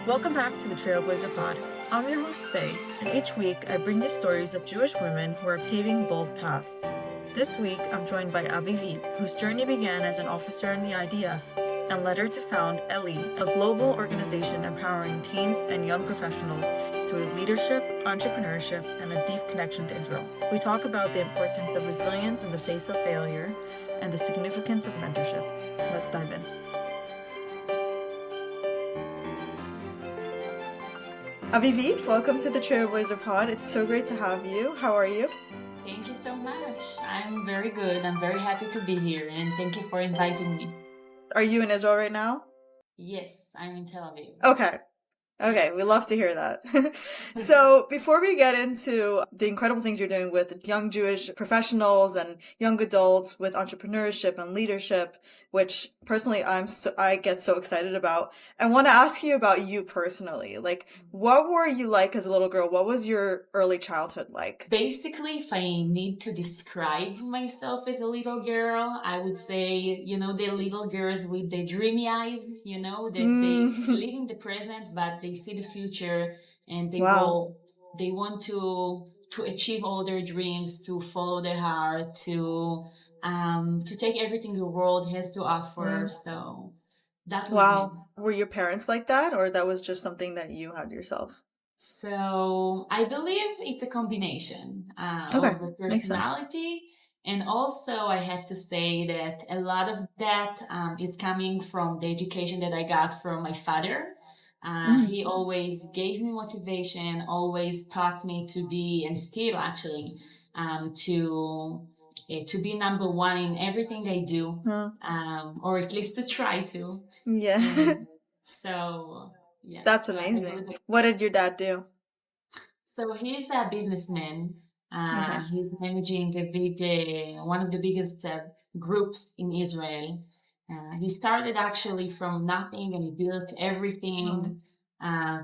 Welcome back to the TrailBLAZER Pod. I'm your host, Faye, and each week I bring you stories of Jewish women who are paving bold paths. This week I'm joined by Avivit, whose journey began as an officer in the IDF and led her to found Ellie, a global organization empowering teens and young professionals through leadership, entrepreneurship, and a deep connection to Israel. We talk about the importance of resilience in the face of failure and the significance of mentorship. Let's dive in. Avivit, welcome to the TrailBLAZER Pod. It's so great to have you. How are you? Thank you so much. I'm very good. I'm very happy to be here, and thank you for inviting me. Are you in Israel right now? Yes, I'm in Tel Aviv. Okay, we love to hear that. So before we get into the incredible things you're doing with young Jewish professionals and young adults with entrepreneurship and leadership, which personally I get so excited about, I want to ask you about you personally. Like, what were you like as a little girl? What was your early childhood like? Basically, if I need to describe myself as a little girl, I would say, the little girls with the dreamy eyes, that they live in the present, but they see the future and Wow. they want to achieve all their dreams, to follow their heart, to take everything the world has to offer. So that was me. Wow. Were your parents like that, or that was just something that you had yourself? So I believe it's a combination Okay, of the makes sense. personality. And also, I have to say that a lot of that is coming from the education that I got from my father. He always gave me motivation, always taught me to be, and still actually, to be number one in everything I do, or at least to try to. Yeah. And so, yeah. That's So I amazing. believe. What did your dad do? So he's a businessman. Okay. He's managing one of the biggest groups in Israel. He started actually from nothing and he built everything.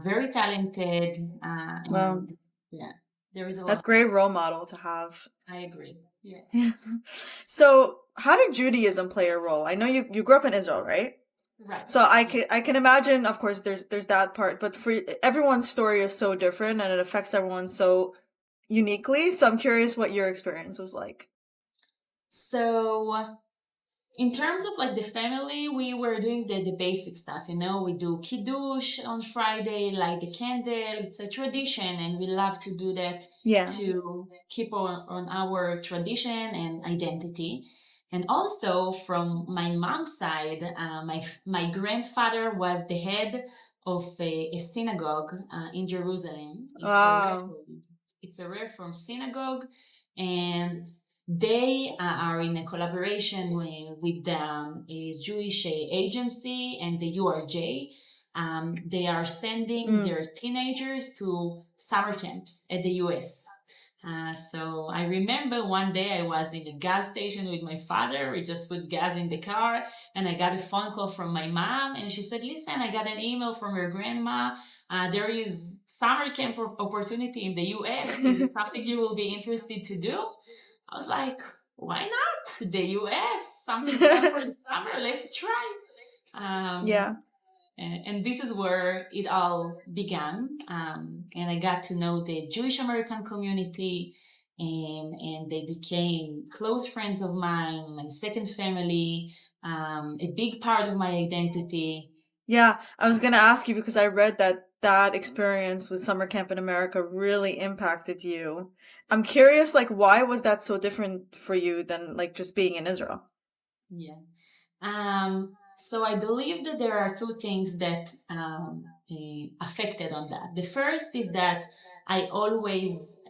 Very talented. Wow. And yeah, there is a That's lot. a great role model to have. I agree. Yes. Yeah. So, how did Judaism play a role? I know you grew up in Israel, right? Right. So I can imagine, of course, there's that part, but for everyone's story is so different and it affects everyone so uniquely. So I'm curious what your experience was like. So in terms of like the family, we were doing the basic stuff, we do kiddush on Friday, light the candle. It's a tradition and we love to do that Yeah. to keep on our tradition and identity. And also from my mom's side, my grandfather was the head of a synagogue in Jerusalem. Wow. It's a Reform synagogue, and they are in a collaboration with a Jewish agency and the URJ. They are sending their teenagers to summer camps at the US. So I remember one day I was in a gas station with my father. We just put gas in the car and I got a phone call from my mom and she said, listen, I got an email from your grandma. There is summer camp opportunity in the US. Is it something you will be interested to do? I was like, why not? The US, something fun for the summer. Let's try. Yeah. And this is where it all began. And I got to know the Jewish American community, and they became close friends of mine, my second family, a big part of my identity. Yeah, I was gonna ask you because I read that experience with summer camp in America really impacted you. I'm curious, like, why was that so different for you than like just being in Israel? Yeah. So I believe that there are two things that affected on that. The first is that I always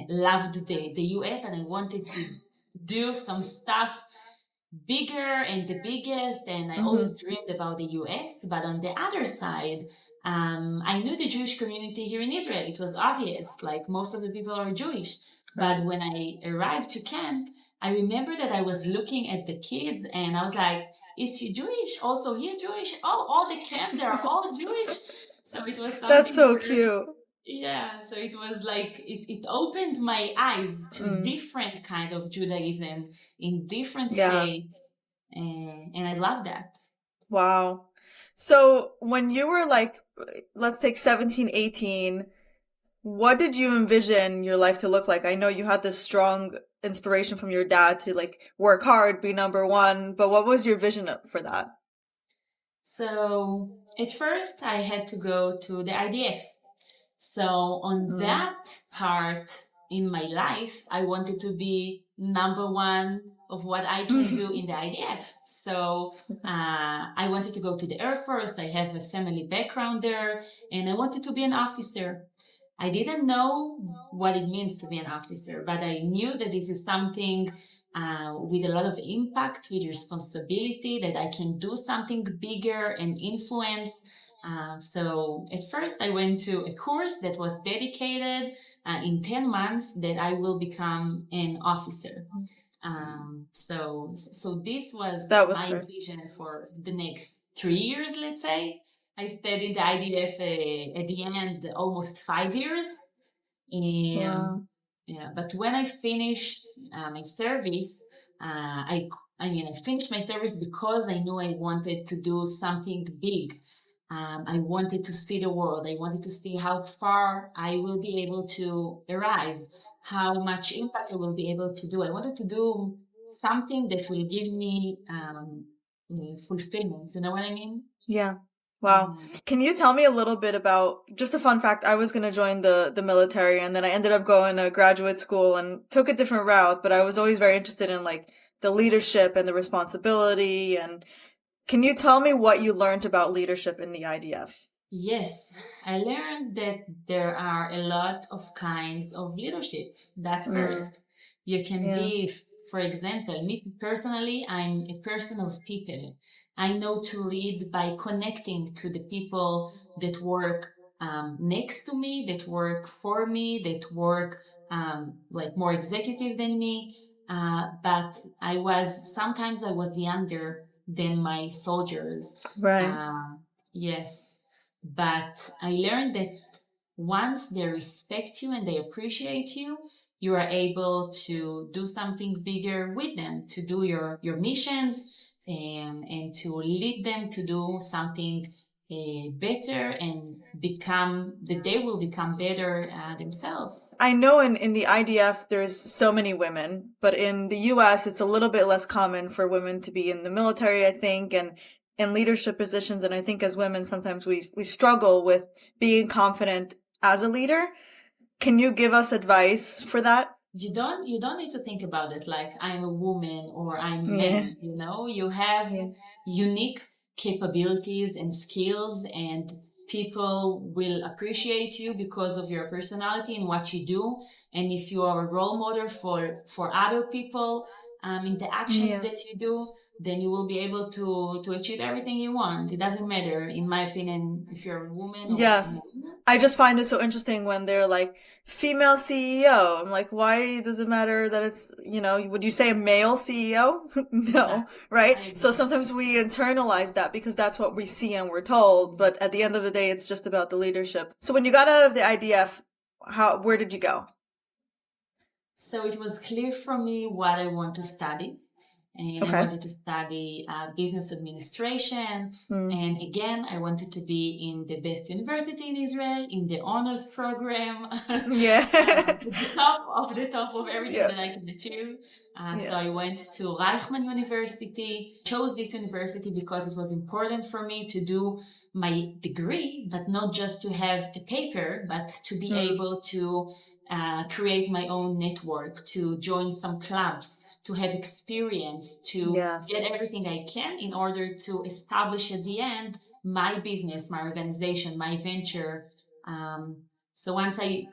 loved the US and I wanted to do some stuff bigger and the biggest, and I always dreamed about the US. But on the other side, I knew the Jewish community here in Israel. It was obvious, like most of the people are Jewish. But when I arrived to camp, I remember that I was looking at the kids and I was like, is he Jewish? Also, he's Jewish. Oh, all the camp, they're all Jewish. So it was That's something so where, cute. yeah, so it was like, it opened my eyes to different kind of Judaism in different Yeah. states. And I love that. Wow. So when you were like let's take 17, 18. What did you envision your life to look like? I know you had this strong inspiration from your dad to like work hard, be number one, but what was your vision for that? So at first I had to go to the IDF. So on that part in my life, I wanted to be number one of what I can do in the IDF. So I wanted to go to the Air Force. I have a family background there, and I wanted to be an officer. I didn't know what it means to be an officer, but I knew that this is something with a lot of impact, with responsibility, that I can do something bigger and influence. So at first I went to a course that was dedicated in 10 months that I will become an officer. So this was my vision for the next 3 years, let's say. I stayed in the IDF at the end almost 5 years. And yeah, but when I finished my service, I finished my service because I knew I wanted to do something big. I wanted to see the world. I wanted to see how far I will be able to arrive, how much impact I will be able to do. I wanted to do something that will give me fulfillment. You know what I mean? Yeah. Wow. Can you tell me a little bit about, just a fun fact, I was going to join the military and then I ended up going to graduate school and took a different route, but I was always very interested in like the leadership and the responsibility. And can you tell me what you learned about leadership in the IDF? Yes, I learned that there are a lot of kinds of leadership. That's first. You can be, for example, me personally, I'm a person of people. I know to lead by connecting to the people that work next to me, that work for me, that work like more executive than me. But sometimes I was younger than my soldiers. Right. Yes. But I learned that once they respect you and they appreciate you, you are able to do something bigger with them, to do your missions and to lead them to do something better and they will become better themselves. I know in the IDF there's so many women, but in the US it's a little bit less common for women to be in the military, I think, and in leadership positions. And I think as women sometimes we struggle with being confident as a leader. Can you give us advice for that? You don't need to think about it like I'm a woman or I'm a man, you know? You have unique capabilities and skills, and people will appreciate you because of your personality and what you do. And if you are a role model for other people in the actions that you do, then you will be able to achieve everything you want. It doesn't matter, in my opinion, if you're a woman or a man. I just find it so interesting when they're like, female CEO. I'm like, why does it matter that it's, would you say a male CEO? No, right? So sometimes we internalize that because that's what we see and we're told. But at the end of the day, it's just about the leadership. So when you got out of the IDF, where did you go? So it was clear for me what I want to study. And I wanted to study business administration. And again, I wanted to be in the best university in Israel, in the honors program. the top of everything that I can achieve. So I went to Reichman University, chose this university because it was important for me to do my degree, but not just to have a paper, but to be able to create my own network, to join some clubs, to have experience, to get everything I can in order to establish at the end my business, my organization, my venture. So once I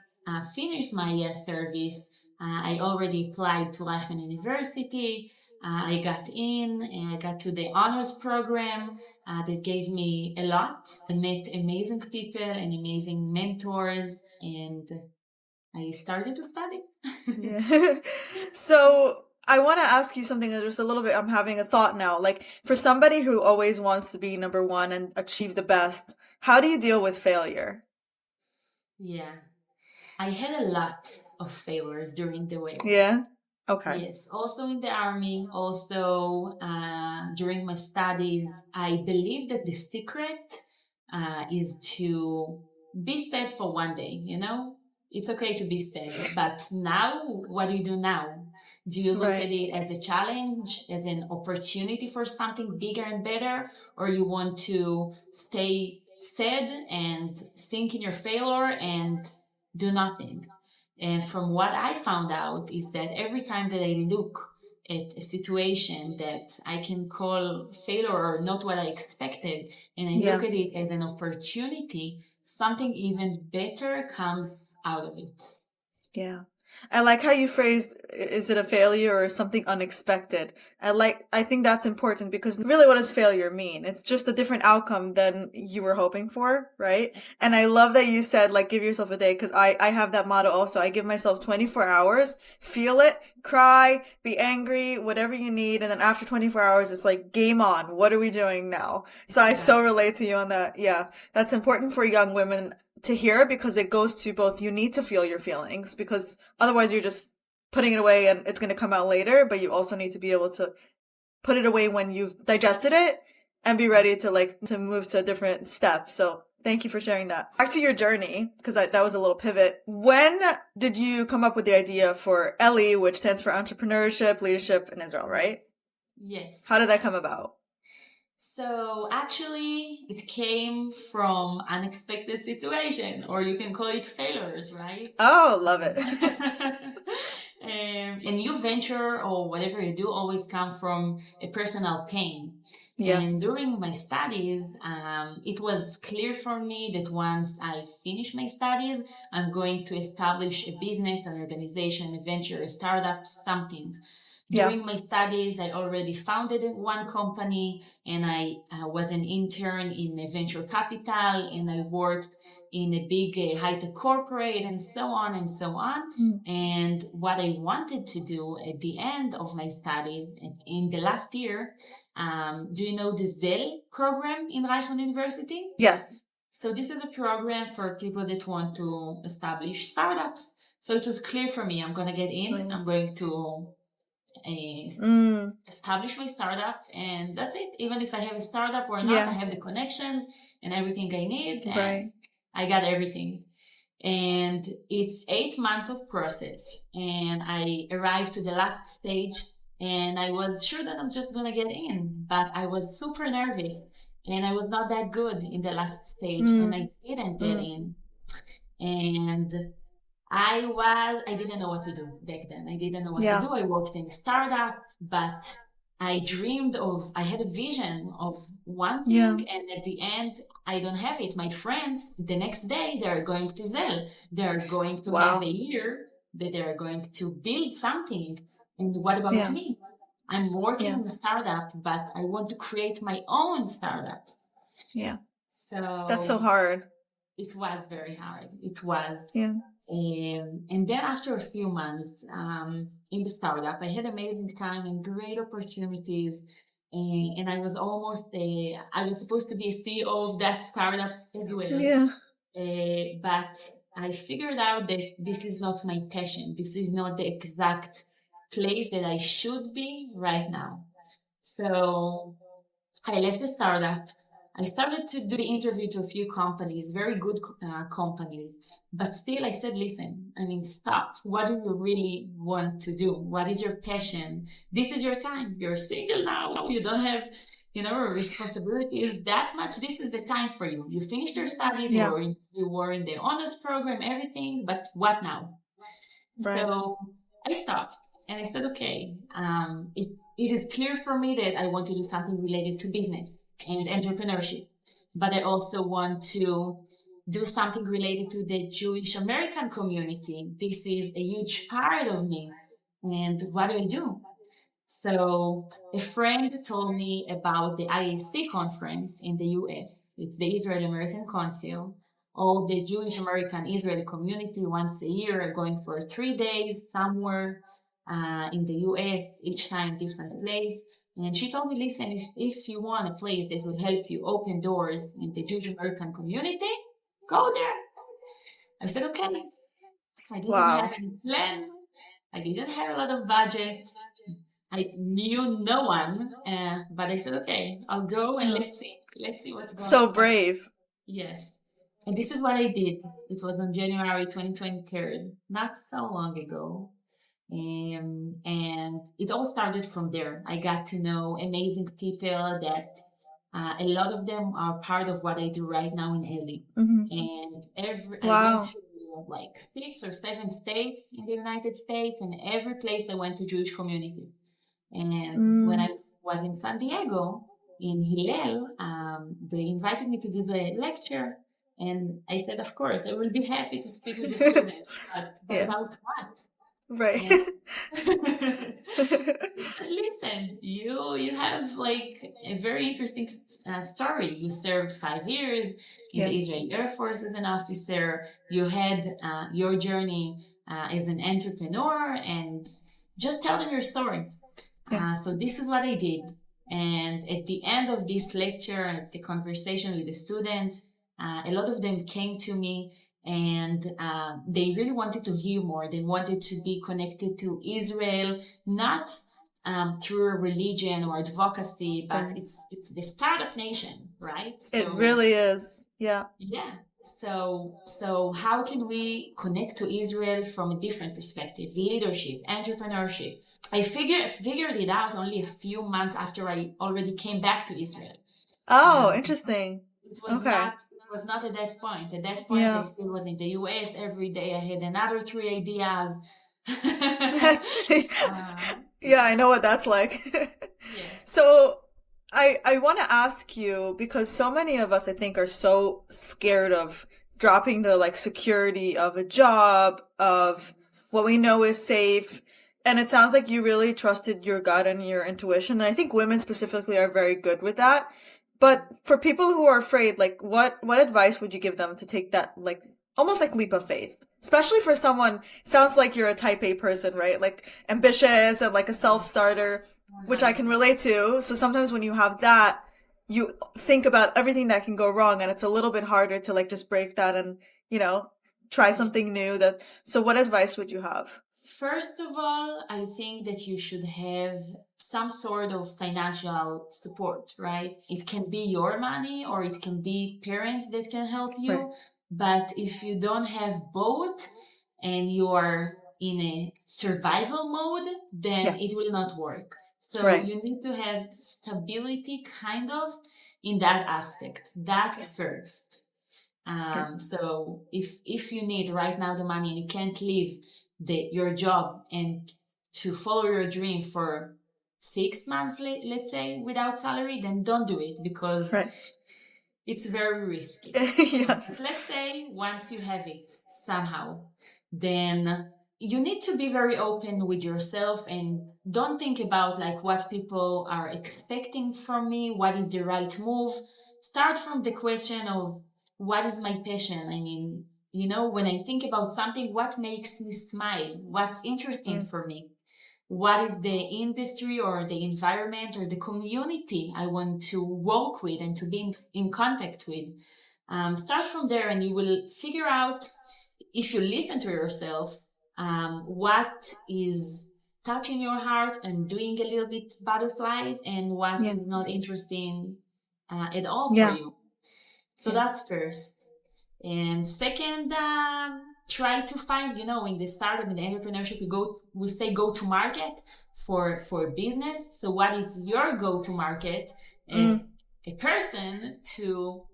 finished my service, I already applied to Reichman University. I got in and I got to the honors program that gave me a lot. I met amazing people and amazing mentors, and I started to study. So I want to ask you something just a little bit. I'm having a thought now. Like, for somebody who always wants to be number one and achieve the best, how do you deal with failure? Yeah. I had a lot of failures during the way. Yeah? Okay. Yes. Also in the army, also during my studies, I believe that the secret is to be sad for one day, It's okay to be sad, but now, what do you do now? Do you look at it as a challenge, as an opportunity for something bigger and better, or you want to stay sad and sink in your failure and do nothing? And from what I found out is that every time that I look at a situation that I can call failure or not what I expected, and I look at it as an opportunity, something even better comes out of it. Yeah. I like how you phrased, is it a failure or something unexpected? I think that's important because really what does failure mean? It's just a different outcome than you were hoping for, right? And I love that you said, like, give yourself a day, because I have that motto also. I give myself 24 hours, feel it, cry, be angry, whatever you need. And then after 24 hours, it's like, game on. What are we doing now? So I so relate to you on that. Yeah. That's important for young women to hear, because it goes to both, you need to feel your feelings, because otherwise you're just putting it away and it's going to come out later, but you also need to be able to put it away when you've digested it and be ready to move to a different step. So thank you for sharing that. Back to your journey, because that was a little pivot. When did you come up with the idea for Ellie, which stands for Entrepreneurship, Leadership in Israel, right? Yes. How did that come about? So actually, it came from unexpected situation, or you can call it failures, right? Oh, love it. A new venture or whatever you do always come from a personal pain. Yes. And during my studies, it was clear for me that once I finish my studies, I'm going to establish a business, an organization, a venture, a startup, something. During my studies, I already founded one company, and I was an intern in a venture capital, and I worked in a big high-tech corporate, and so on and so on. And what I wanted to do at the end of my studies, in the last year, do you know the ZEL program in Reichman University? Yes. So this is a program for people that want to establish startups. So it was clear for me, I'm going to get in, I'm going to establish my startup, and that's it. Even if I have a startup or not, I have the connections and everything I need, and I got everything. And it's 8 months of process, and I arrived to the last stage, and I was sure that I'm just gonna get in, but I was super nervous, and I was not that good in the last stage, and I didn't get in. And I didn't know what to do back then. I didn't know what to do. I worked in a startup, but I had a vision of one thing, and at the end, I don't have it. My friends, the next day, they're going to Zell. They're going to have a year that they're going to build something. And what about me? I'm working in the startup, but I want to create my own startup. Yeah. So that's so hard. It was very hard. It was. Yeah. And then after a few months in the startup, I had amazing time and great opportunities. And I was I was supposed to be a CEO of that startup as well. Yeah. But I figured out that this is not my passion. This is not the exact place that I should be right now. So I left the startup. I started to do the interview to a few companies, very good companies, but still I said, listen, stop. What do you really want to do? What is your passion? This is your time. You're single now. You don't have, responsibilities that much. This is the time for you. You finished your studies, you were in the honors program, everything, but what now? Right. So I stopped and I said, okay, it is clear for me that I want to do something related to business and entrepreneurship, but I also want to do something related to the Jewish American community. This is a huge part of me. And what do I do? So a friend told me about the IAC conference in the US. It's the Israeli American Council. All the Jewish American Israeli community once a year are going for 3 days somewhere in the US, each time different place. And she told me, listen, if you want a place that will help you open doors in the Jewish American community, go there. I said, okay. I didn't have any plan. I didn't have a lot of budget. I knew no one, but I said, okay, I'll go and let's see what's going on. So brave. Yes. And this is what I did. It was on January 2023, not so long ago. And it all started from there. I got to know amazing people that a lot of them are part of what I do right now in Ellie. Mm-hmm. And I went Wow. to like 6 or 7 states in the United States, and every place I went to Jewish community. And when I was in San Diego, in Hillel, they invited me to give a lecture. And I said, of course, I will be happy to speak with the students. But Yeah. about what? Right. And he said, listen, you have like a very interesting story. You served 5 years in Yeah. the Israeli Air Force as an officer. You had your journey as an entrepreneur, and just tell them your story. Yeah. So this is what I did. And at the end of this lecture, at the conversation with the students, a lot of them came to me, and they really wanted to hear more. They wanted to be connected to Israel, not through religion or advocacy, but Right. it's the startup nation, right? It So really is. Yeah. yeah. So how can we connect to Israel from a different perspective? Leadership, entrepreneurship. I figured it out only a few months after I already came back to Israel. Oh, interesting. It was Okay. not at that point. At that point, I Yeah. still was in the US every day. I had another 3 ideas. Yeah, I know what that's like. Yes. So I want to ask you, because so many of us I think are so scared of dropping the like security of a job, of what we know is safe. And it sounds like you really trusted your gut and your intuition. And I think women specifically are very good with that. But for people who are afraid, like what advice would you give them to take that like almost like leap of faith? Especially for someone, sounds like you're a type A person, right? Like ambitious and like a self-starter, which I can relate to. So sometimes when you have that, you think about everything that can go wrong, and it's a little bit harder to like just break that and, try something new. So what advice would you have? First of all, I think that you should have some sort of financial support, right? It can be your money or it can be parents that can help Right. you. But if you don't have both and you are in a survival mode, then Yeah. it will not work. So Right. you need to have stability kind of in that aspect. That's first. Okay. So if you need right now the money and you can't leave your job and to follow your dream for 6 months, let's say, without salary, then don't do it because Right. it's very risky. Yes. But let's say once you have it somehow, then you need to be very open with yourself and don't think about like what people are expecting from me, what is the right move. Start from the question of what is my passion? I mean, when I think about something, what makes me smile? What's interesting for me? What is the industry or the environment or the community I want to work with and to be in contact with? Start from there and you will figure out, if you listen to yourself, what is touching your heart and doing a little bit butterflies and what Yeah. is not interesting at all for Yeah. you. So Yeah. that's first. And second, try to find, in the startup and the entrepreneurship, we say go to market for business. So what is your go to market as a person to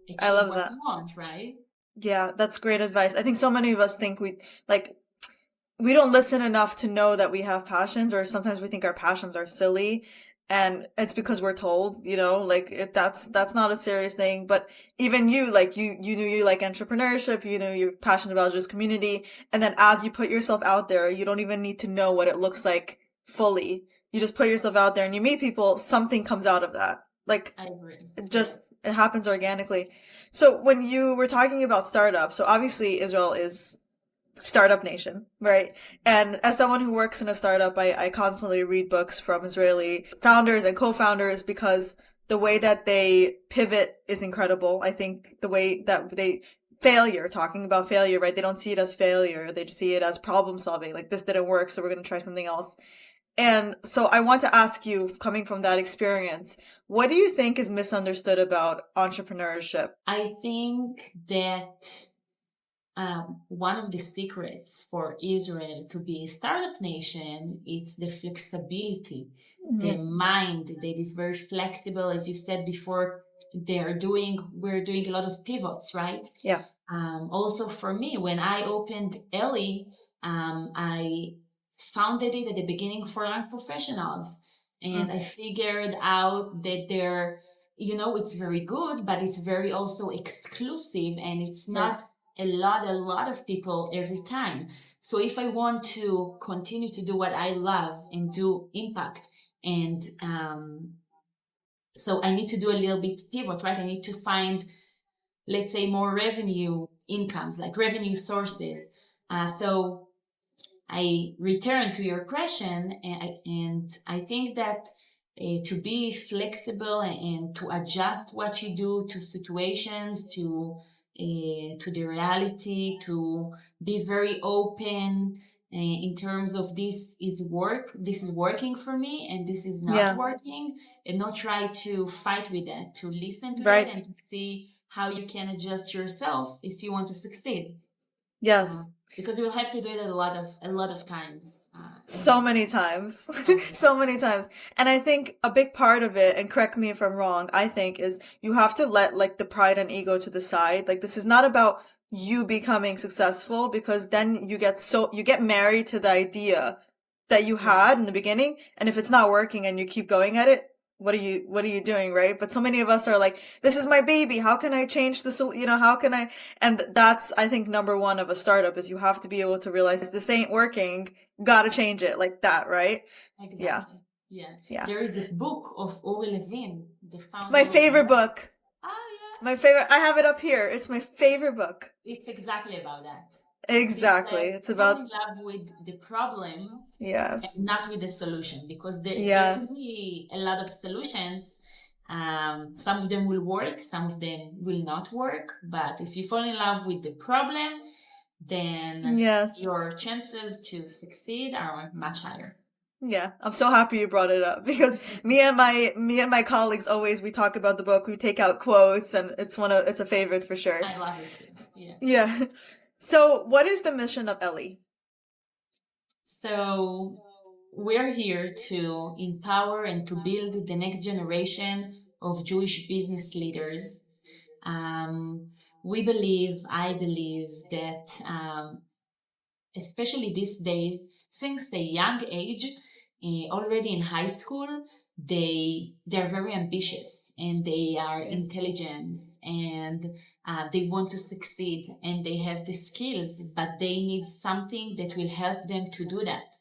I achieve love what that. you want, right? Yeah, that's great advice. I think so many of us think we don't listen enough to know that we have passions, or sometimes we think our passions are silly, and it's because we're told, that's not a serious thing. But even you, like you knew you like entrepreneurship, you know you're passionate about this community, and then as you put yourself out there, you don't even need to know what it looks like fully. You just put yourself out there and you meet people, something comes out of that. Like I agree. it happens organically. So when you were talking about startups, so obviously Israel is startup nation, right? And as someone who works in a startup, I constantly read books from Israeli founders and co-founders because the way that they pivot is incredible. I think the way that talking about failure, right? They don't see it as failure. They just see it as problem solving. Like, this didn't work, so we're going to try something else. And so I want to ask you, coming from that experience, what do you think is misunderstood about entrepreneurship? I think that one of the secrets for Israel to be a startup nation is the flexibility, the mind that is very flexible. As you said before, we're doing a lot of pivots, right? Yeah. Also for me, when I opened Ellie, I founded it at the beginning for young professionals. And I figured out that it's very good, but it's very also exclusive, and it's not a lot of people every time. So if I want to continue to do what I love and do impact, and so I need to do a little bit pivot, right? I need to find, let's say, more revenue incomes, like revenue sources. So I return to your question, and I think that to be flexible and to adjust what you do to situations, to the reality, to be very open in terms of this is working for me, and this is not working, and not try to fight with that, to listen to that and to see how you can adjust yourself if you want to succeed. Yes. Because you will have to do it a lot of times. So many times. So many times. And I think a big part of it, and correct me if I'm wrong, I think is you have to let like the pride and ego to the side. Like this is not about you becoming successful, because then you get married to the idea that you had in the beginning. And if it's not working and you keep going at it, what are you doing, right? But so many of us are like, this is my baby. How can I change this? How can I? And that's, I think, number one of a startup is you have to be able to realize this ain't working. Gotta change it like that, right? Exactly. Yeah. There is the book of Uri Levin, the founder. My favorite book. Oh, yeah. My favorite. I have it up here. It's my favorite book. It's exactly about that. Exactly. It's about falling in love with the problem, yes, and not with the solution, because there can be a lot of solutions. Some of them will work, some of them will not work. But if you fall in love with the problem, then your chances to succeed are much higher. Yeah, I'm so happy you brought it up, because me and my colleagues always, we talk about the book, we take out quotes, and it's a favorite for sure. I love it too. Yeah. Yeah. So, what is the mission of Ellie? So, we're here to empower and to build the next generation of Jewish business leaders. I believe that especially these days, since a young age, already in high school, they're very ambitious, and they are intelligent, and they want to succeed, and they have the skills, but they need something that will help them to do that.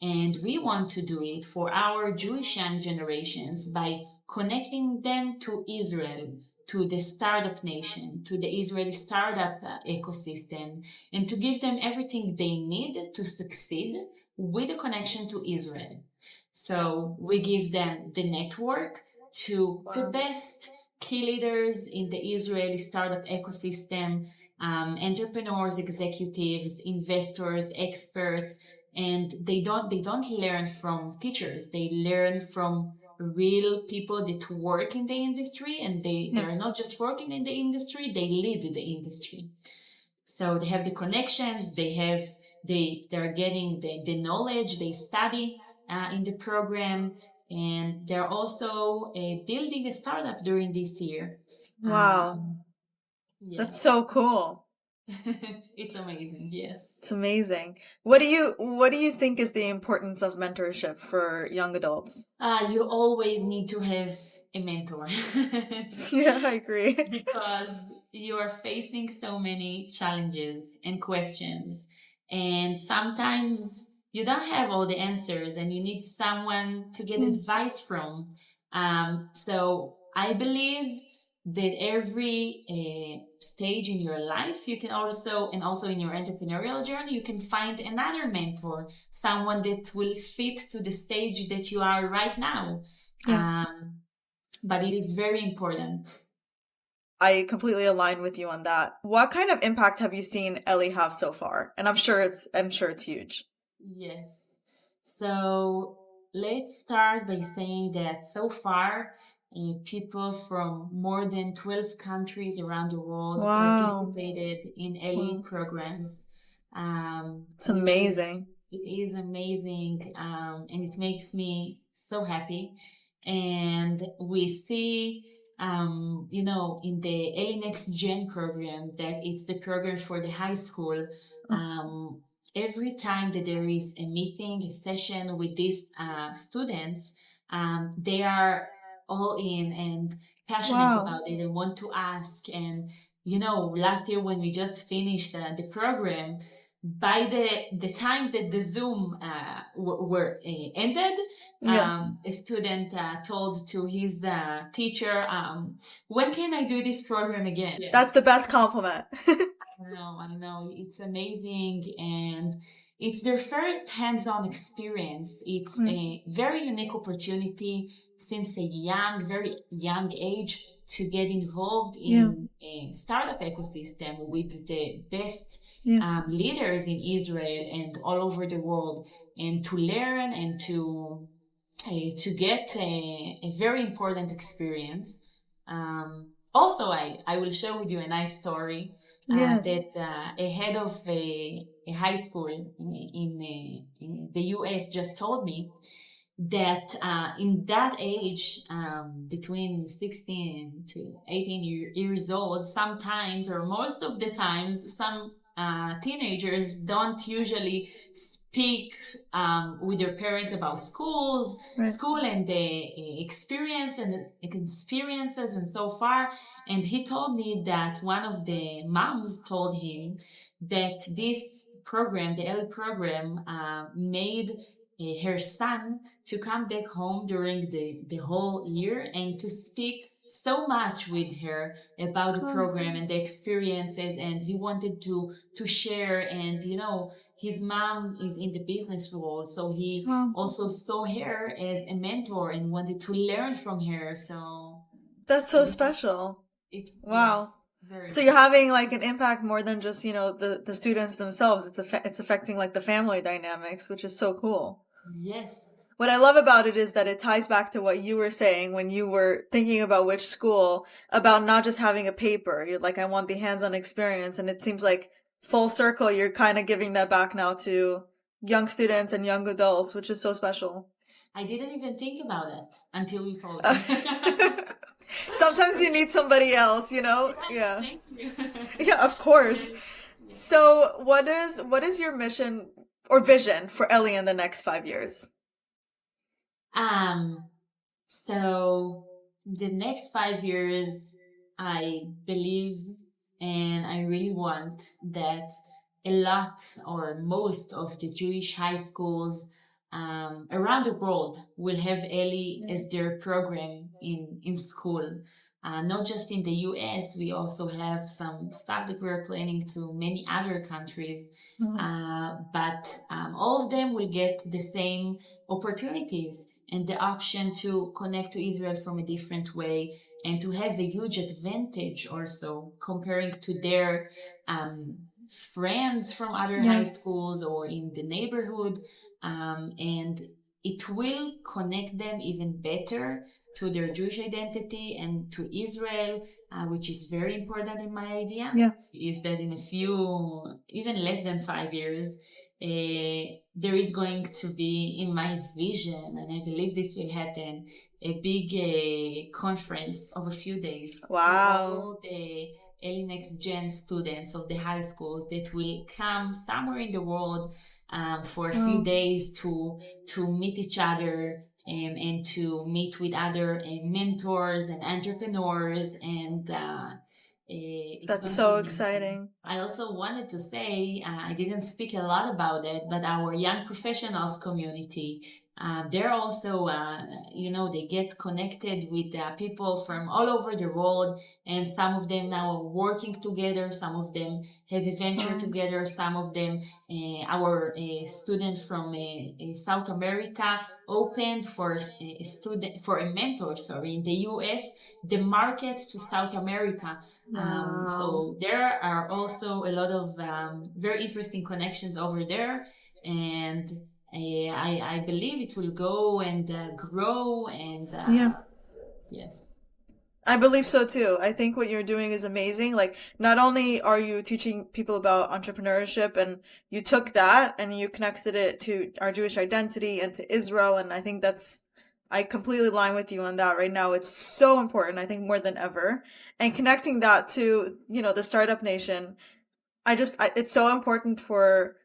And we want to do it for our Jewish young generations by connecting them to Israel, to the startup nation, to the Israeli startup ecosystem, and to give them everything they need to succeed with a connection to Israel. So we give them the network to the best key leaders in the Israeli startup ecosystem, entrepreneurs, executives, investors, experts, and they don't learn from teachers. They learn from real people that work in the industry, and they're not just working in the industry, they lead the industry. So they have the connections, they're getting the knowledge, they study in the program, and they're also building a startup during this year. Wow. That's so cool. It's amazing. Yes. It's amazing. What do you think is the importance of mentorship for young adults? You always need to have a mentor. Yeah, I agree. Because you are facing so many challenges and questions, and sometimes you don't have all the answers, and you need someone to get advice from. So I believe that every stage in your life, you can also in your entrepreneurial journey, you can find another mentor, someone that will fit to the stage that you are right now. Yeah. But it is very important. I completely align with you on that. What kind of impact have you seen Ellie have so far? And I'm sure it's huge. Yes. So let's start by saying that so far, people from more than 12 countries around the world Wow. participated in Ellie Wow. programs, It's which is amazing. it is amazing, and it makes me so happy. And we see, in the A Next Gen program, that it's the program for the high school. Oh, Um, every time that there is a meeting, a session with these students, they are all in and passionate wow. about it and want to ask. And, last year when we just finished the program, by the time that the Zoom were ended, Yeah. a student told to his teacher, when can I do this program again? That's the best compliment. I know. It's amazing. And it's their first hands-on experience. It's a very unique opportunity since a very young age to get involved Yeah. in a startup ecosystem with the best Yeah. leaders in Israel and all over the world, and to learn and to get a very important experience. Also, I will share with you a nice story Yeah. that a head of a high school in the US just told me that in that age, between 16 to 18 years old, sometimes or most of the times, some teenagers don't usually speak with their parents about Right. school and the experiences and so far. And he told me that one of the moms told him that this program, the Ellie program, made her son to come back home during the whole year and to speak so much with her about the Oh, program and the experiences, and he wanted to share. And his mom is in the business world, so he wow. also saw her as a mentor and wanted to learn from her. So That's so special. yes, Wow. very So you're special. having like an impact more than just, the students themselves. It's affecting like the family dynamics, which is so cool. Yes. What I love about it is that it ties back to what you were saying when you were thinking about which school, about not just having a paper. You're like, I want the hands-on experience. And it seems like full circle, you're kind of giving that back now to young students and young adults, which is so special. I didn't even think about that until you told Uh, me. Sometimes you need somebody else, you know? Yes, Yeah. thank you. Yeah, of course. Yes, yes. So, what is your mission or vision for Ellie in the next 5 years? Um, so the next 5 years, I believe and I really want that a lot or most of the Jewish high schools around the world will have Ellie as their program in school. Not just in the US, we also have some stuff that we're planning to many other countries, Oh, but all of them will get the same opportunities and the option to connect to Israel from a different way and to have a huge advantage also comparing to their um, friends from other high yeah, schools or in the neighborhood. And it will connect them even better to their Jewish identity and to Israel, which is very important in my idea, yeah, is that in a few, even less than 5 years, there is going to be, in my vision, and I believe this will happen, a big conference of a few days to wow, all the early next gen students of the high schools that will come somewhere in the world for a few wow. days to meet each other and to meet with other mentors and entrepreneurs, and it's That's going to be so amazing. exciting. I also wanted to say, I didn't speak a lot about it, but our young professionals community, they're also, they get connected with people from all over the world, and some of them now are working together, some of them have a venture Wow, together, some of them, our student from South America opened for a student, for a mentor, sorry, in the US, the market to South America. wow. So there are also a lot of very interesting connections over there. And I believe it will go and grow and Yeah. yes. I believe so too. I think what you're doing is amazing. Like, not only are you teaching people about entrepreneurship and you took that and you connected it to our Jewish identity and to Israel, and I think I completely align with you on that right now. It's so important, I think more than ever. And connecting that to, the startup nation, it's so important for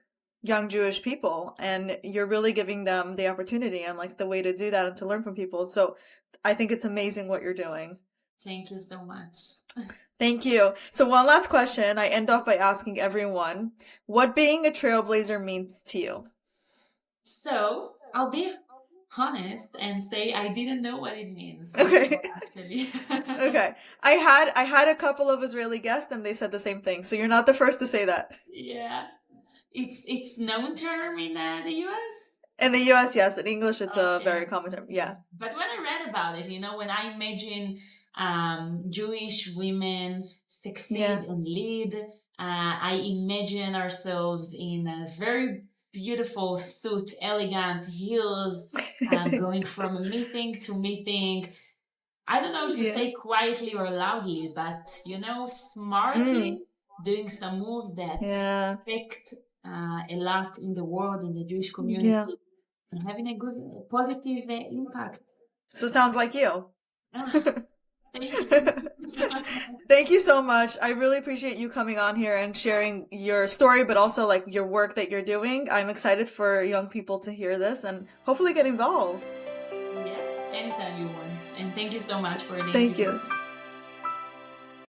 young Jewish people, and you're really giving them the opportunity and like the way to do that and to learn from people. So I think it's amazing what you're doing. Thank you so much. Thank you. So one last question. I end off by asking everyone what being a trailblazer means to you. So I'll be honest and say I didn't know what it means Okay. actually. Okay. I had a couple of Israeli guests and they said the same thing. So you're not the first to say that. Yeah, it's known term in the US. In the US, yes. In English, it's a Okay. very common term. Yeah. But when I read about it, when I imagine Jewish women succeed Yeah. and lead, I imagine ourselves in a very beautiful suit, elegant heels, going from a meeting to meeting. I don't know if to Yeah. say quietly or loudly, but smartly doing some moves that Yeah. affect a lot in the world, in the Jewish community, Yeah. and having a good, positive impact. So sounds like you. Thank you. Thank you so much. I really appreciate you coming on here and sharing your story, but also like your work that you're doing. I'm excited for young people to hear this and hopefully get involved. Yeah, anytime you want. And thank you so much for the Thank invitation. you.